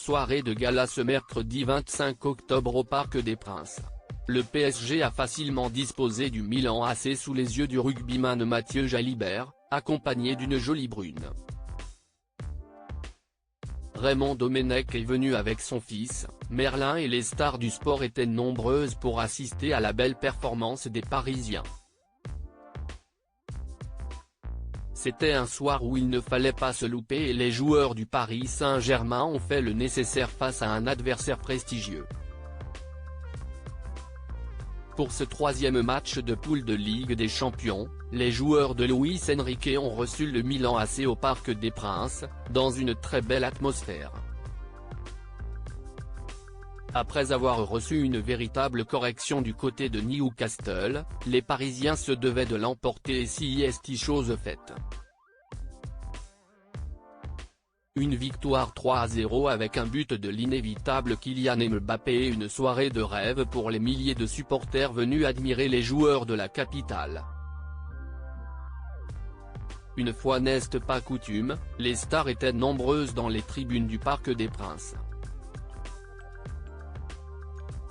Soirée de gala ce mercredi 25 octobre au Parc des Princes. Le PSG a facilement disposé du Milan AC sous les yeux du rugbyman Mathieu Jalibert, accompagné d'une jolie brune. Raymond Domenech est venu avec son fils, Merlin, et les stars du sport étaient nombreuses pour assister à la belle performance des Parisiens. C'était un soir où il ne fallait pas se louper et les joueurs du Paris Saint-Germain ont fait le nécessaire face à un adversaire prestigieux. Pour ce troisième match de poule de Ligue des Champions, les joueurs de Luis Enrique ont reçu le Milan AC au Parc des Princes, dans une très belle atmosphère. Après avoir reçu une véritable correction du côté de Newcastle, les Parisiens se devaient de l'emporter et si est chose faite. Une victoire 3-0 avec un but de l'inévitable Kylian Mbappé et une soirée de rêve pour les milliers de supporters venus admirer les joueurs de la capitale. Une fois n'est pas coutume, les stars étaient nombreuses dans les tribunes du Parc des Princes.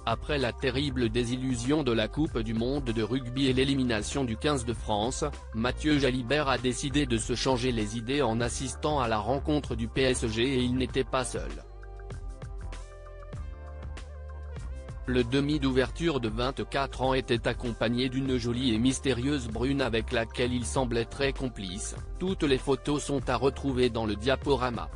Après la terrible désillusion de la Coupe du monde de rugby et l'élimination du 15 de France, Mathieu Jalibert a décidé de se changer les idées en assistant à la rencontre du PSG et il n'était pas seul. Le demi d'ouverture de 24 ans était accompagné d'une jolie et mystérieuse brune avec laquelle il semblait très complice. Toutes les photos sont à retrouver dans le diaporama.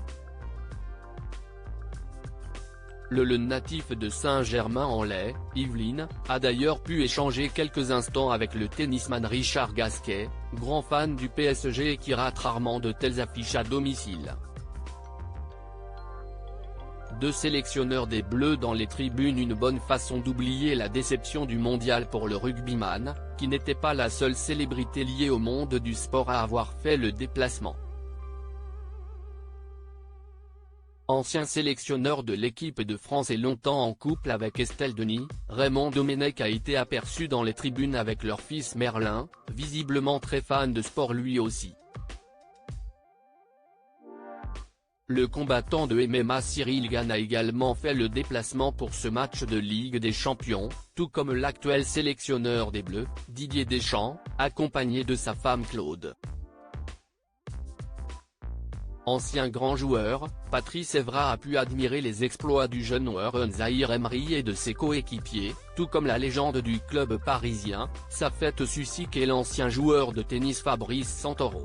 Le natif de Saint-Germain-en-Laye, Yvelines, a d'ailleurs pu échanger quelques instants avec le tennisman Richard Gasquet, grand fan du PSG et qui rate rarement de telles affiches à domicile. Deux sélectionneurs des Bleus dans les tribunes, une bonne façon d'oublier la déception du mondial pour le rugbyman, qui n'était pas la seule célébrité liée au monde du sport à avoir fait le déplacement. Ancien sélectionneur de l'équipe de France et longtemps en couple avec Estelle Denis, Raymond Domenech a été aperçu dans les tribunes avec leur fils Merlin, visiblement très fan de sport lui aussi. Le combattant de MMA Cyril Gane a également fait le déplacement pour ce match de Ligue des Champions, tout comme l'actuel sélectionneur des Bleus, Didier Deschamps, accompagné de sa femme Claude. Ancien grand joueur, Patrice Evra a pu admirer les exploits du jeune joueur Zahir Emery et de ses coéquipiers, tout comme la légende du club parisien, Safet Susic et l'ancien joueur de tennis Fabrice Santoro.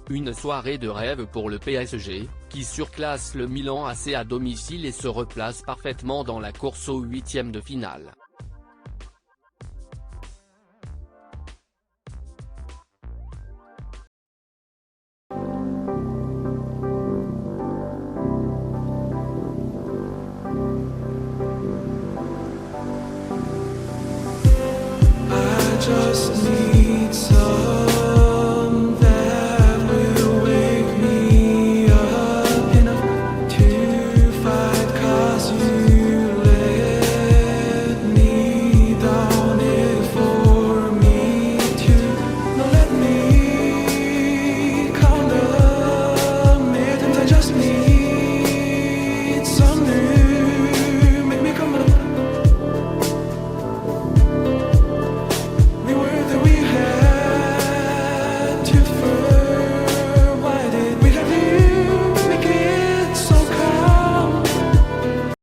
Une soirée de rêve pour le PSG, qui surclasse le Milan AC à domicile et se replace parfaitement dans la course aux huitièmes de finale. Just